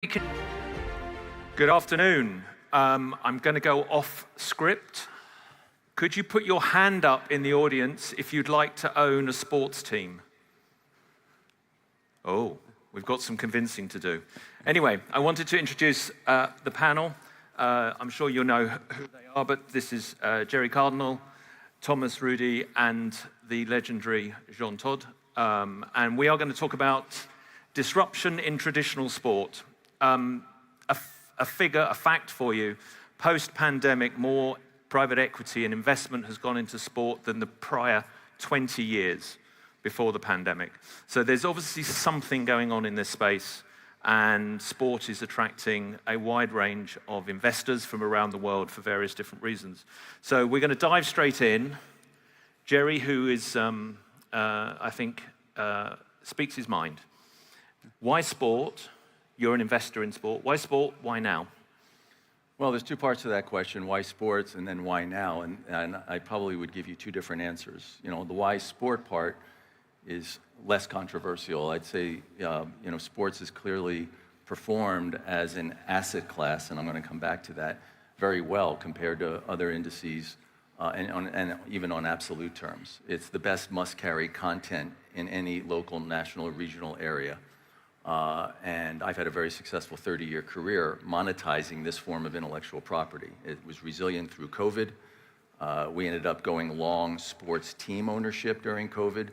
Good afternoon. I'm going to go off script. Could you put your hand up in the audience if you'd like to own a sports team? Oh, we've got some convincing to do. Anyway, I wanted to introduce the panel. I'm sure you'll know who they are, but this is Gerry Cardinale, Thomas Rudy, and the legendary Todt. And we are going to talk about disruption in traditional sport. A fact for you, post-pandemic, more private equity and investment has gone into sport than the prior 20 years before the pandemic. So there's obviously something going on in this space, and sport is attracting a wide range of investors from around the world for various different reasons. So we're going to dive straight in. Gerry, who is, I think, speaks his mind. Why sport? You're an investor in sport. Why sport? Why now? Well, there's two parts to that question, why sports and then why now, and I probably would give you two different answers. You know, the why sport part is less controversial. I'd say, sports has clearly performed as an asset class, and I'm going to come back to that, very well compared to other indices and even on absolute terms. It's the best must-carry content in any local, national, or regional area. And I've had a very successful 30-year career monetizing this form of intellectual property. It was resilient through COVID. We ended up going long sports team ownership during COVID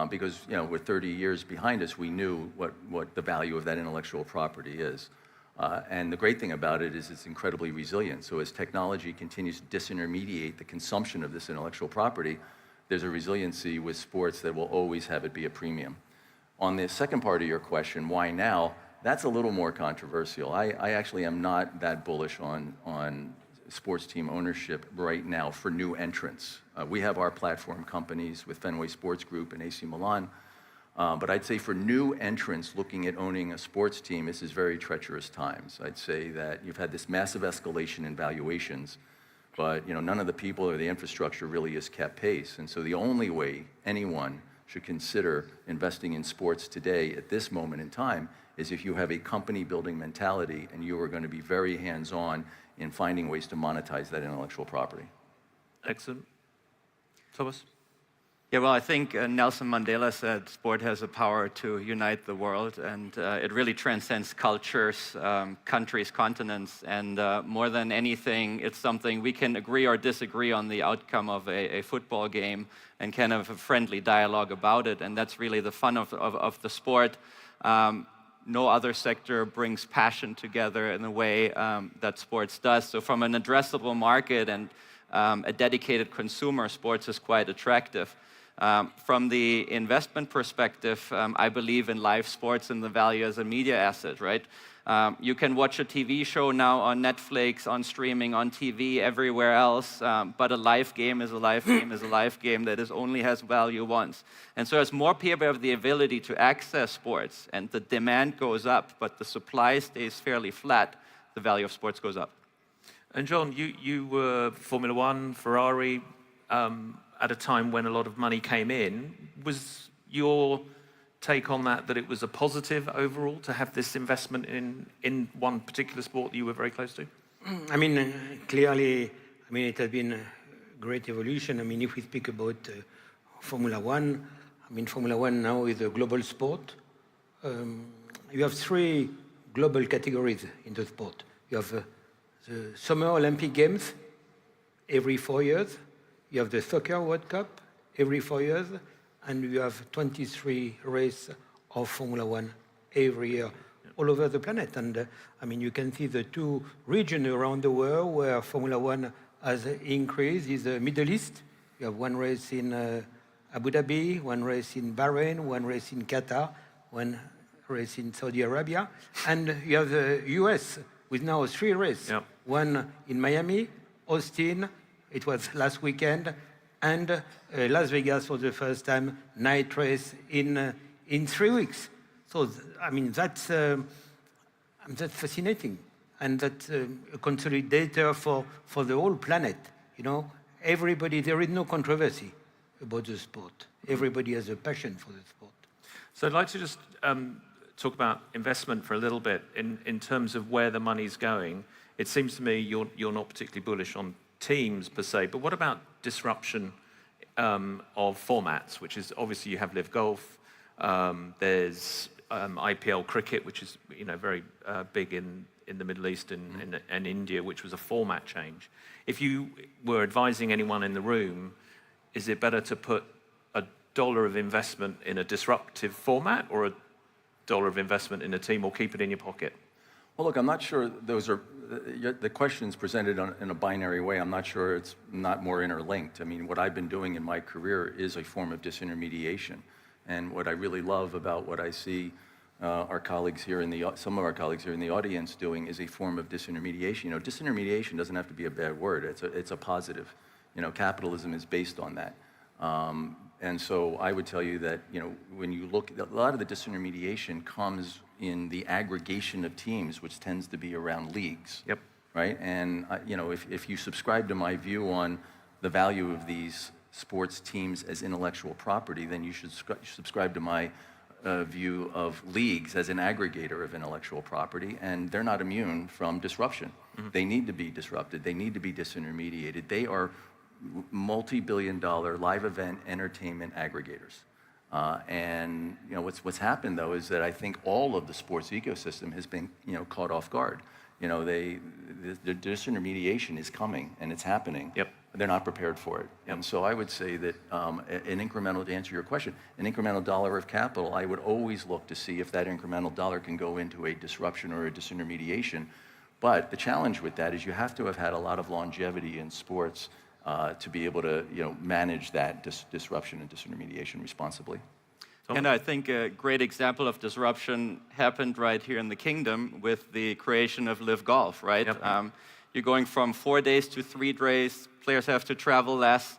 because, with 30 years behind us, we knew what the value of that intellectual property is. And the great thing about it is it's incredibly resilient. So as technology continues to disintermediate the consumption of this intellectual property, there's a resiliency with sports that will always have it be a premium. On the second part of your question, why now? That's a little more controversial. I actually am not that bullish on sports team ownership right now for new entrants. We have our platform companies with Fenway Sports Group and AC Milan, but I'd say for new entrants looking at owning a sports team, this is very treacherous times. I'd say that you've had this massive escalation in valuations, but none of the people or the infrastructure really has kept pace. And so the only way anyone should consider investing in sports today at this moment in time is if you have a company building mentality and you are going to be very hands-on in finding ways to monetize that intellectual property. Excellent. Thomas? Yeah, well, I think Nelson Mandela said sport has a power to unite the world, and it really transcends cultures, countries, continents, and more than anything, it's something we can agree or disagree on the outcome of a football game and kind of a friendly dialogue about it, and that's really the fun of the sport. No other sector brings passion together in the way that sports does. So from an addressable market and a dedicated consumer, sports is quite attractive. From the investment perspective, I believe in live sports and the value as a media asset, right? You can watch a TV show now on Netflix, on streaming, on TV, everywhere else, but a live game is a live game is a live game that only has value once. And so as more people have the ability to access sports and the demand goes up, but the supply stays fairly flat, the value of sports goes up. And John, you were Formula One, Ferrari, at a time when a lot of money came in. Was your take on that it was a positive overall to have this investment in one particular sport that you were very close to? Clearly, it has been a great evolution. If we speak about Formula One, Formula One now is a global sport. You have three global categories in the sport. You have the Summer Olympic Games every 4 years. You have the Soccer World Cup every 4 years, and you have 23 races of Formula One every year all over the planet. And you can see the two regions around the world where Formula One has increased is the Middle East. You have one race in Abu Dhabi, one race in Bahrain, one race in Qatar, one race in Saudi Arabia. And you have the US with now 3 races. Yep. One in Miami, Austin, it was last weekend, and Las Vegas for the first time, night race in 3 weeks. So, that's fascinating. And that's a consolidator for the whole planet. Everybody, there is no controversy about the sport. Everybody has a passion for the sport. So I'd like to just talk about investment for a little bit in terms of where the money's going. It seems to me you're not particularly bullish on teams per se, but what about disruption of formats, which is obviously you have Live Golf, there's IPL cricket, which is very big in the Middle East and India, which was a format change. If you were advising anyone in the room, is it better to put $1 of investment in a disruptive format or $1 of investment in a team, or keep it in your pocket? Well, look, I'm not sure those are, the question's presented in a binary way. I'm not sure it's not more interlinked. I mean, what I've been doing in my career is a form of disintermediation. And what I really love about what I see our colleagues here some of our colleagues here in the audience doing is a form of disintermediation. Disintermediation doesn't have to be a bad word. It's a positive. Capitalism is based on that. And so I would tell you that, when you look, a lot of the disintermediation comes in the aggregation of teams, which tends to be around leagues. Yep. Right? And, if you subscribe to my view on the value of these sports teams as intellectual property, then you should subscribe to my view of leagues as an aggregator of intellectual property, and they're not immune from disruption. Mm-hmm. They need to be disrupted. They need to be disintermediated. They are multi-billion-dollar live event entertainment aggregators. And what's happened though is that I think all of the sports ecosystem has been caught off guard. The disintermediation is coming and it's happening. Yep. They're not prepared for it. Yep. And so I would say that to answer your question, an incremental dollar of capital, I would always look to see if that incremental dollar can go into a disruption or a disintermediation. But the challenge with that is you have to have had a lot of longevity in sports to be able to manage that disruption and disintermediation responsibly. And I think a great example of disruption happened right here in the Kingdom with the creation of Live Golf, right? Yep. You're going from 4 days to 3 days. Players have to travel less.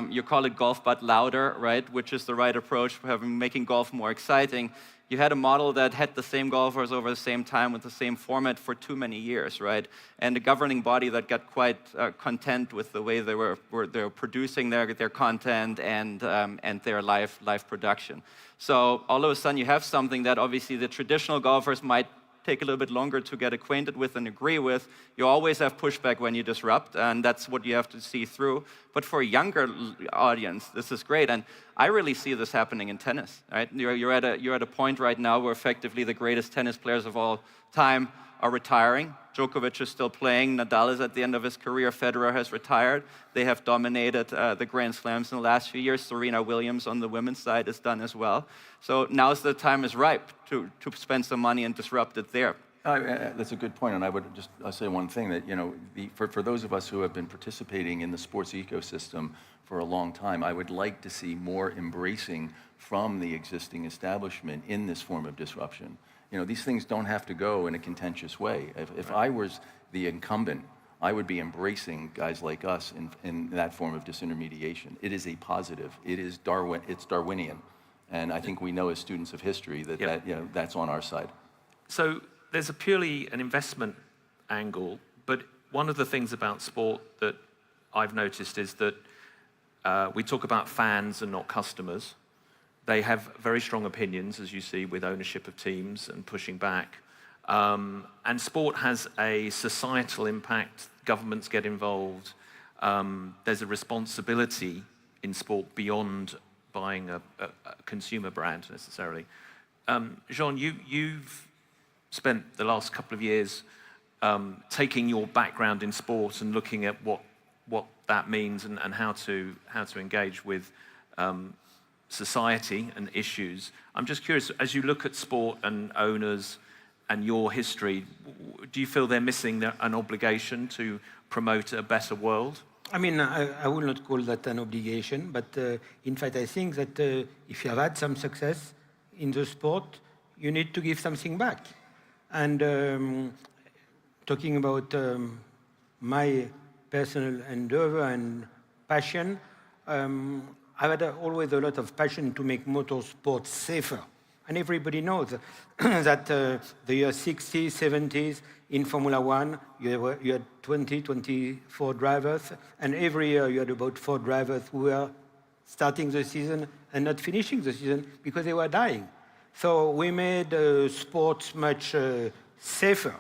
You call it golf but louder, right? Which is the right approach for making golf more exciting. You had a model that had the same golfers over the same time with the same format for too many years, right? And a governing body that got quite content with the way they were producing their content and their live production. So all of a sudden you have something that obviously the traditional golfers might take a little bit longer to get acquainted with and agree with. You always have pushback when you disrupt, and that's what you have to see through. But for a younger audience, this is great, and I really see this happening in tennis. Right? You're at a point right now where effectively the greatest tennis players of all time are retiring. Djokovic is still playing. Nadal is at the end of his career. Federer has retired. They have dominated the Grand Slams in the last few years. Serena Williams on the women's side is done as well. So now's the time is ripe to spend some money and disrupt it there. That's a good point, and I would just say one thing that for those of us who have been participating in the sports ecosystem for a long time, I would like to see more embracing from the existing establishment in this form of disruption. These things don't have to go in a contentious way. If I was the incumbent, I would be embracing guys like us in that form of disintermediation. It is a positive. It's Darwinian, and I think we know as students of history that that's on our side. So there's a purely an investment angle, but one of the things about sport that I've noticed is that we talk about fans and not customers. They have very strong opinions, as you see, with ownership of teams and pushing back. And sport has a societal impact. Governments get involved. There's a responsibility in sport beyond buying a consumer brand necessarily. Jean, you've spent the last couple of years taking your background in sport and looking at what that means and how to engage with society and issues. I'm just curious, as you look at sport and owners and your history, do you feel they're missing an obligation to promote a better world? I mean, I will not call that an obligation, but in fact, I think that if you have had some success in the sport, you need to give something back. And talking about my personal endeavor and passion, I've had always a lot of passion to make motorsports safer. And everybody knows that the year 60s, 70s, in Formula One, you had 20, 24 drivers, and every year you had about 4 drivers who were starting the season and not finishing the season because they were dying. So we made sports much safer.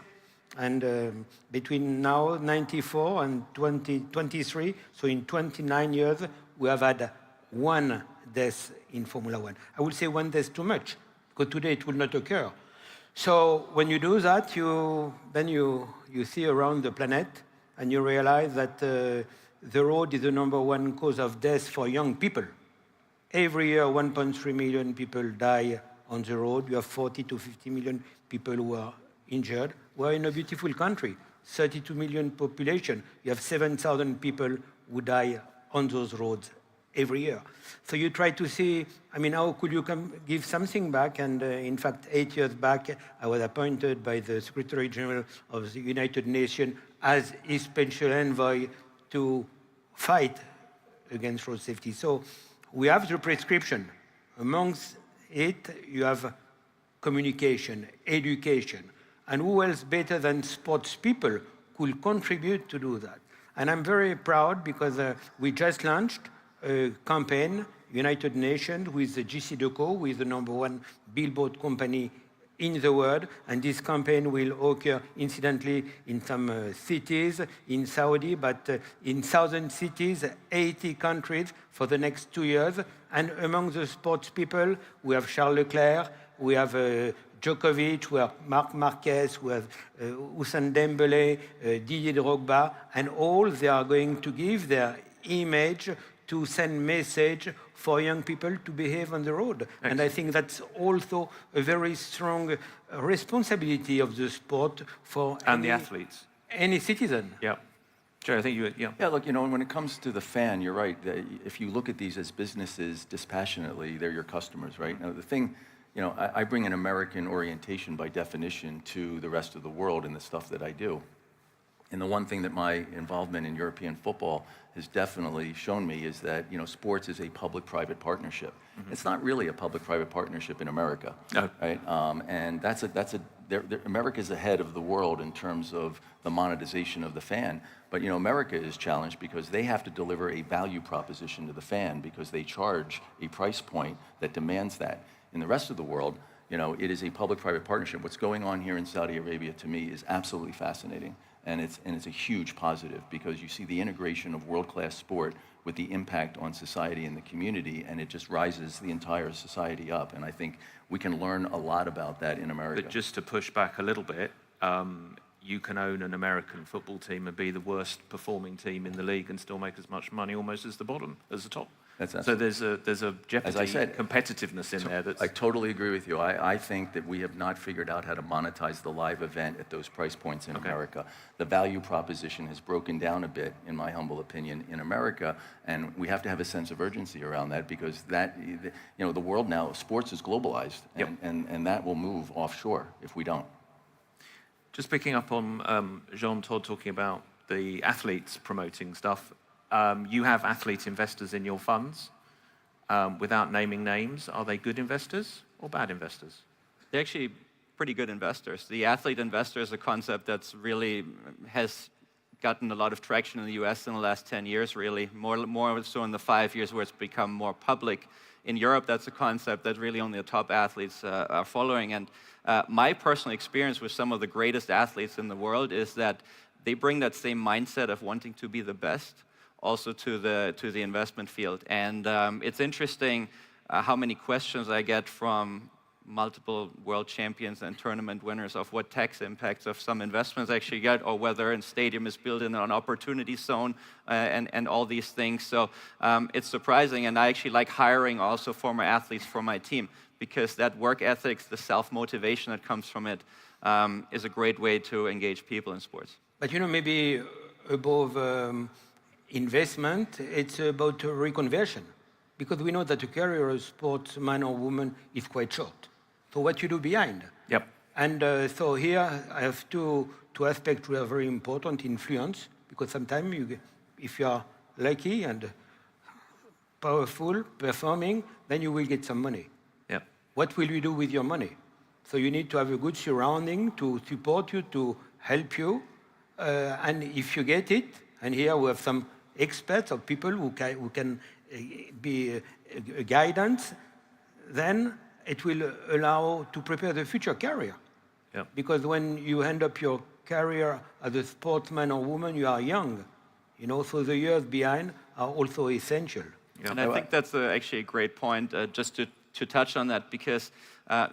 And between now, 94 and 2023, so in 29 years, we have had one death in Formula One. I would say one death too much, because today it will not occur. So when you do that, then you see around the planet, and you realize that the road is the #1 cause of death for young people. Every year, 1.3 million people die on the road. You have 40 to 50 million people who are injured. We're in a beautiful country, 32 million population. You have 7,000 people who die on those roads every year. So you try to see, I mean, how could you give something back? And in fact, 8 years back, I was appointed by the Secretary General of the United Nations as his Special Envoy to fight against road safety. So we have the prescription. Amongst it, you have communication, education. And who else better than sports people could contribute to do that? And I'm very proud because we just launched a campaign, United Nations, with the GC Deco, with the #1 billboard company in the world. And this campaign will occur incidentally in some cities in Saudi, but in 1,000 cities, 80 countries for the next 2 years. And among the sports people, we have Charles Leclerc, we have Djokovic, we have Marc Marquez, we have Usain Dembele, Didier Drogba, and all they are going to give their image to send message for young people to behave on the road. Excellent. And I think that's also a very strong responsibility of the sport for the athletes. Any citizen. Yeah. Gerry, I think you, yeah. Yeah, look, when it comes to the fan, you're right. If you look at these as businesses dispassionately, they're your customers, right? Now, the thing, I bring an American orientation by definition to the rest of the world in the stuff that I do. And the one thing that my involvement in European football has definitely shown me is that, sports is a public-private partnership. Mm-hmm. It's not really a public-private partnership in America, no. Right? And America's ahead of the world in terms of the monetization of the fan. But, America is challenged because they have to deliver a value proposition to the fan because they charge a price point that demands that. In the rest of the world, it is a public-private partnership. What's going on here in Saudi Arabia, to me, is absolutely fascinating. And it's a huge positive because you see the integration of world-class sport with the impact on society and the community, and it just rises the entire society up. And I think we can learn a lot about that in America. But just to push back a little bit, you can own an American football team and be the worst performing team in the league and still make as much money almost as the top. So there's a jeopardy, as I said, competitiveness in there. I totally agree with you. I think that we have not figured out how to monetize the live event at those price points in America. The value proposition has broken down a bit, in my humble opinion, in America, and we have to have a sense of urgency around that because the world now, sports is globalized, and that will move offshore if we don't. Just picking up on Jean Todt talking about the athletes promoting stuff. You have athlete investors in your funds. Without naming names, are they good investors or bad investors? They're actually pretty good investors. The athlete investor is a concept that's really has gotten a lot of traction in the US in the last 10 years, really. More so in the 5 years where it's become more public. In Europe, that's a concept that really only the top athletes are following. And my personal experience with some of the greatest athletes in the world is that they bring that same mindset of wanting to be the best also to the investment field. And it's interesting how many questions I get from multiple world champions and tournament winners of what tax impacts of some investments actually get, or whether a stadium is built in an opportunity zone and all these things. So it's surprising, and I actually like hiring also former athletes for my team because that work ethics, the self-motivation that comes from it, is a great way to engage people in sports. But maybe above investment, it's about reconversion. Because we know that a career as a sportsman or woman is quite short. So what you do behind. Yep. And so here I have two aspects that are very important. Influence, because sometimes if you are lucky and powerful, performing, then you will get some money. Yep. What will you do with your money? So you need to have a good surrounding to support you, to help you. And if you get it, and here we have some experts or people who can be guidance, then it will allow to prepare the future career. Yep. Because when you end up your career as a sportsman or woman, you are young, so the years behind are also essential. Yeah. And I think that's actually a great point, just to touch on that, because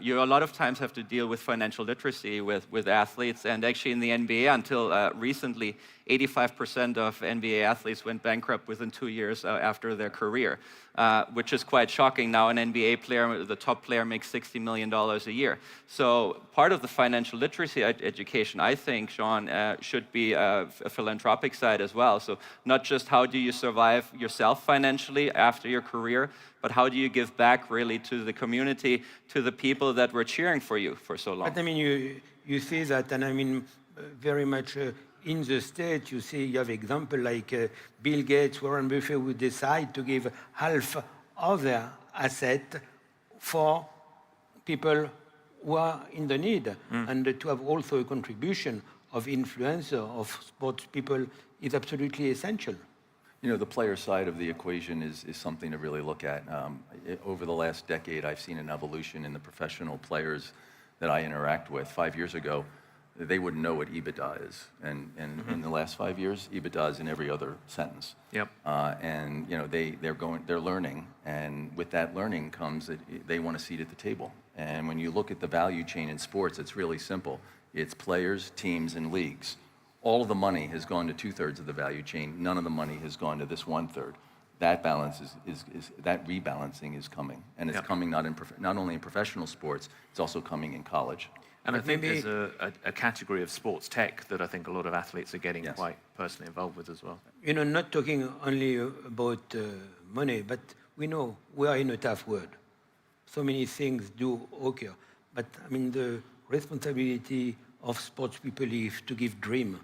you a lot of times have to deal with financial literacy with athletes. And actually in the NBA, until recently, 85% of NBA athletes went bankrupt within 2 years after their career, which is quite shocking. Now an NBA player, the top player, makes $60 million a year. So part of the financial literacy education, I think, Sean, should be a philanthropic side as well. So not just how do you survive yourself financially after your career, but how do you give back really to the community, to the people that were cheering for you for so long? But I mean, you see that, and I mean, very much in the States, you have example like Bill Gates, Warren Buffett would decide to give half of their asset for people who are in the need, and to have also a contribution of influencer, of sports people is absolutely essential. The player side of the equation is something to really look at. Over the last decade, I've seen an evolution in the professional players that I interact with. 5 years ago, they wouldn't know what EBITDA is. And in the last 5 years, EBITDA is in every other sentence. Yep. And they're learning, and with that learning comes that they want a seat at the table. And when you look at the value chain in sports, it's really simple. It's players, teams, and leagues. All of the money has gone to 2/3 of the value chain. None of the money has gone to this 1/3. That balance that rebalancing is coming, and it's coming not only in professional sports, it's also coming in college. And I think there's a category of sports tech that I think a lot of athletes are getting quite personally involved with as well. Not talking only about money, but we know we are in a tough world. So many things do occur. But I mean, the responsibility of sports people is to give dream,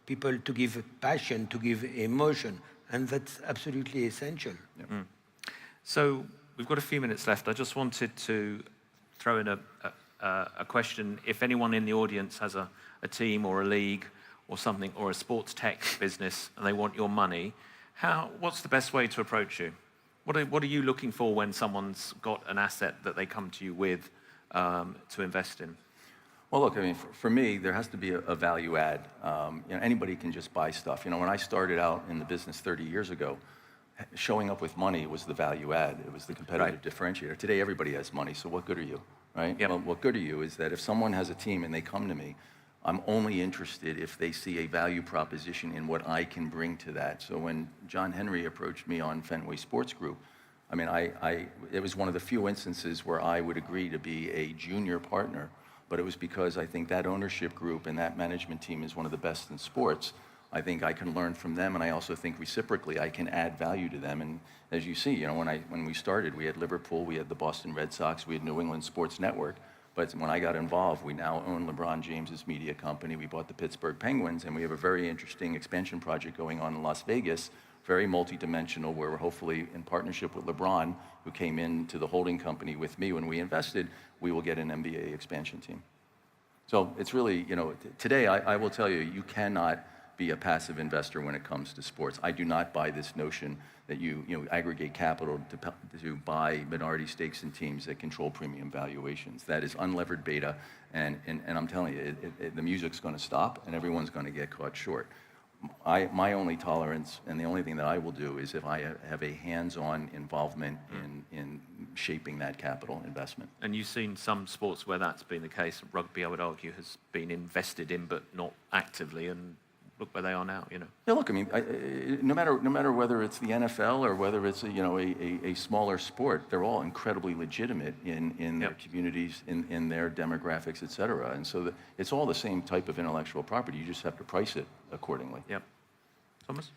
people to give passion, to give emotion, and that's absolutely essential. Yep. So we've got a few minutes left. I just wanted to throw in a question. If anyone in the audience has a team or a league or something, or a sports tech business, and they want your money, what's the best way to approach you? What are you looking for when someone's got an asset that they come to you with to invest in? Well, look, I mean, for me, there has to be a value add. Anybody can just buy stuff. When I started out in the business 30 years ago, showing up with money was the value add. It was the competitive differentiator. Today, everybody has money, so what good are you, right? Yep. Well, what good are you is that if someone has a team and they come to me, I'm only interested if they see a value proposition in what I can bring to that. So when John Henry approached me on Fenway Sports Group, I mean, it was one of the few instances where I would agree to be a junior partner, but it was because I think that ownership group and that management team is one of the best in sports. I think I can learn from them, and I also think reciprocally I can add value to them. And as you see, when we started, we had Liverpool, we had the Boston Red Sox, we had New England Sports Network. But when I got involved, we now own LeBron James's media company. We bought the Pittsburgh Penguins, and we have a very interesting expansion project going on in Las Vegas, very multidimensional, where we're hopefully in partnership with LeBron, who came into the holding company with me when we invested, we will get an NBA expansion team. So it's really, today I will tell you, you cannot be a passive investor when it comes to sports. I do not buy this notion that you aggregate capital to buy minority stakes in teams that control premium valuations. That is unlevered beta, and I'm telling you, the music's going to stop, and everyone's going to get caught short. My only tolerance, and the only thing that I will do, is if I have a hands-on involvement in shaping that capital investment. And you've seen some sports where that's been the case. Rugby, I would argue, has been invested in, but not actively, and look where they are now, Yeah, look, I mean, no matter whether it's the NFL or whether it's a smaller sport, they're all incredibly legitimate in their communities, in their demographics, et cetera. And so it's all the same type of intellectual property. You just have to price it accordingly. Yep. Thomas?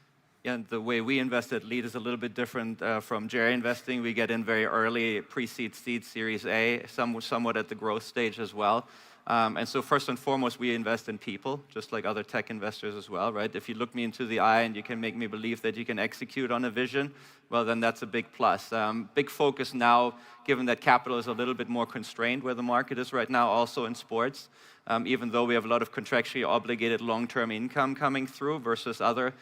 Yeah, and the way we invest at Lead is a little bit different from Gerry investing. We get in very early, pre-seed, seed, Series A, somewhat at the growth stage as well. And so first and foremost, we invest in people, just like other tech investors as well, right? If you look me into the eye and you can make me believe that you can execute on a vision, well, then that's a big plus. Big focus now given that capital is a little bit more constrained where the market is right now, also in sports. Even though we have a lot of contractually obligated long-term income coming through versus other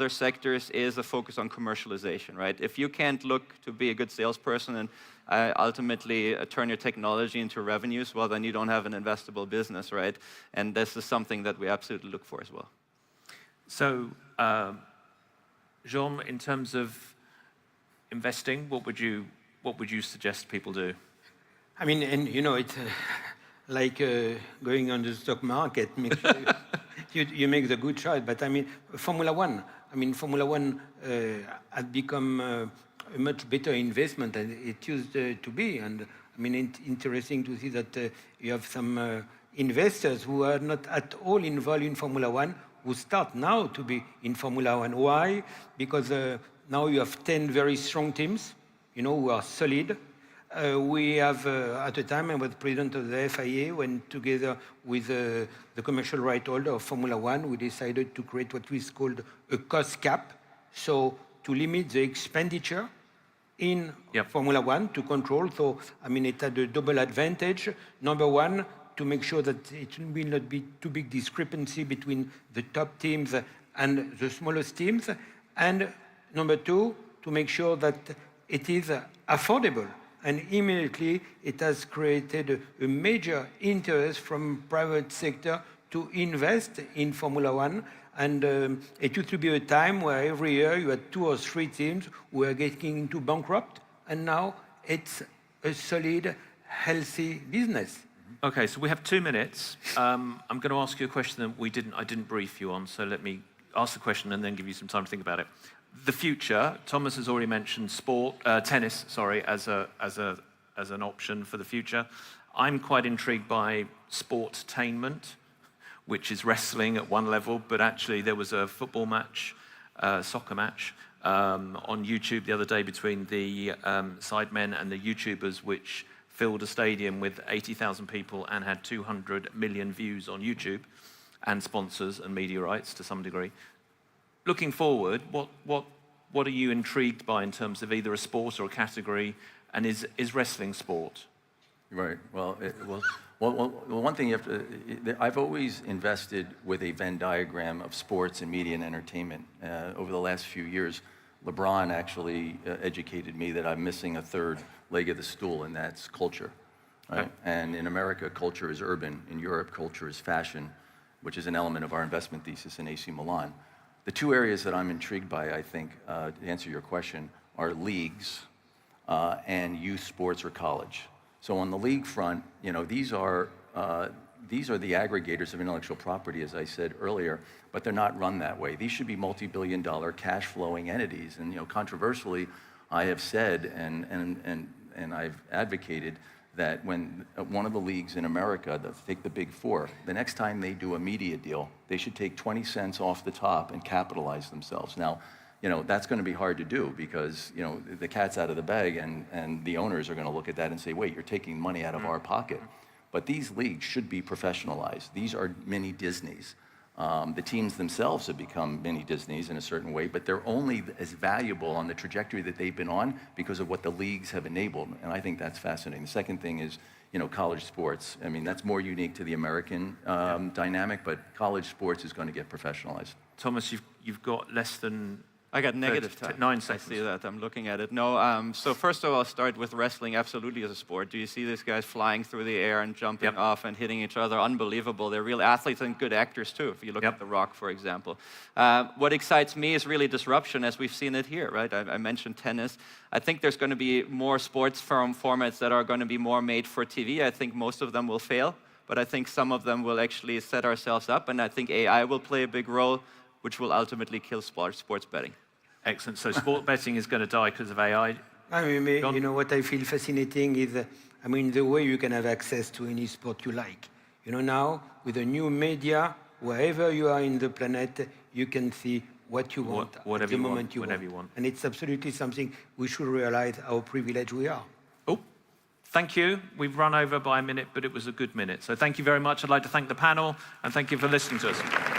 sectors, is a focus on commercialization, right? If you can't look to be a good salesperson and ultimately turn your technology into revenues, well, then you don't have an investable business, right? And this is something that we absolutely look for as well. So, Jean, in terms of investing, what would you suggest people do? I mean, and you know, it's like going on the stock market. Make sure you make the good choice. But I mean, Formula One. I mean, Formula One has become a much better investment than it used to be. And I mean, interesting to see that you have some investors who are not at all involved in Formula One who start now to be in Formula One. Why? Because now you have 10 very strong teams, you know, who are solid. We have, at the time, I was president of the FII, went together with the commercial right holder of Formula One. We decided to create what is called a cost cap, so to limit the expenditure in Formula One to control. So, I mean, it had a double advantage. Number one, to make sure that it will not be too big discrepancy between the top teams and the smallest teams. And number two, to make sure that it is affordable. And immediately it has created a major interest from private sector to invest in Formula One. And it used to be a time where every year you had 2 or 3 teams who were getting into bankrupt, and now it's a solid, healthy business. Okay, so we have 2 minutes. I'm going to ask you a question that I didn't brief you on, so let me ask the question and then give you some time to think about it. The future, Thomas has already mentioned tennis, as an option for the future. I'm quite intrigued by sportainment, which is wrestling at one level, but actually there was a football match, soccer match, on YouTube the other day between the sidemen and the YouTubers, which filled a stadium with 80,000 people and had 200 million views on YouTube, and sponsors and media rights to some degree. Looking forward, what are you intrigued by in terms of either a sport or a category, and is wrestling sport? Right. Well, one thing you have to, I've always invested with a Venn diagram of sports and media and entertainment. Over the last few years, LeBron actually educated me that I'm missing a third leg of the stool, and that's culture. Right? Okay. And in America, culture is urban. In Europe, culture is fashion, which is an element of our investment thesis in AC Milan. The 2 areas that I'm intrigued by, I think, to answer your question, are leagues and youth sports or college. So on the league front, you know, these are the aggregators of intellectual property, as I said earlier, but they're not run that way. These should be multi-billion-dollar cash-flowing entities. And you know, controversially, I have said and I've advocated that when one of the leagues in America, take the Big Four, the next time they do a media deal, they should take 20 cents off the top and capitalize themselves. Now, you know, that's going to be hard to do because, you know, the cat's out of the bag and the owners are going to look at that and say, wait, you're taking money out of our pocket. But these leagues should be professionalized. These are mini Disneys. The teams themselves have become mini Disneys in a certain way, but they're only as valuable on the trajectory that they've been on because of what the leagues have enabled, and I think that's fascinating. The second thing is, you know, college sports. I mean, that's more unique to the American dynamic, but college sports is going to get professionalized. Thomas, you've got less than... I got negative time. 9 seconds. I see that. I'm looking at it. No. So first of all, I'll start with wrestling absolutely as a sport. Do you see these guys flying through the air and jumping off and hitting each other? Unbelievable. They're real athletes and good actors too, if you look at The Rock, for example. What excites me is really disruption, as we've seen it here, right? I mentioned tennis. I think there's going to be more sports formats that are going to be more made for TV. I think most of them will fail, but I think some of them will actually set ourselves up, and I think AI will play a big role, which will ultimately kill sports betting. Excellent. So sport betting is going to die because of AI? I mean, you know, what I feel fascinating is, I mean, the way you can have access to any sport you like. You know, now, with the new media, wherever you are in the planet, you can see what you want at the moment you want. And it's absolutely something we should realize how privileged we are. Oh, thank you. We've run over by a minute, but it was a good minute. So thank you very much. I'd like to thank the panel, and thank you for listening to us.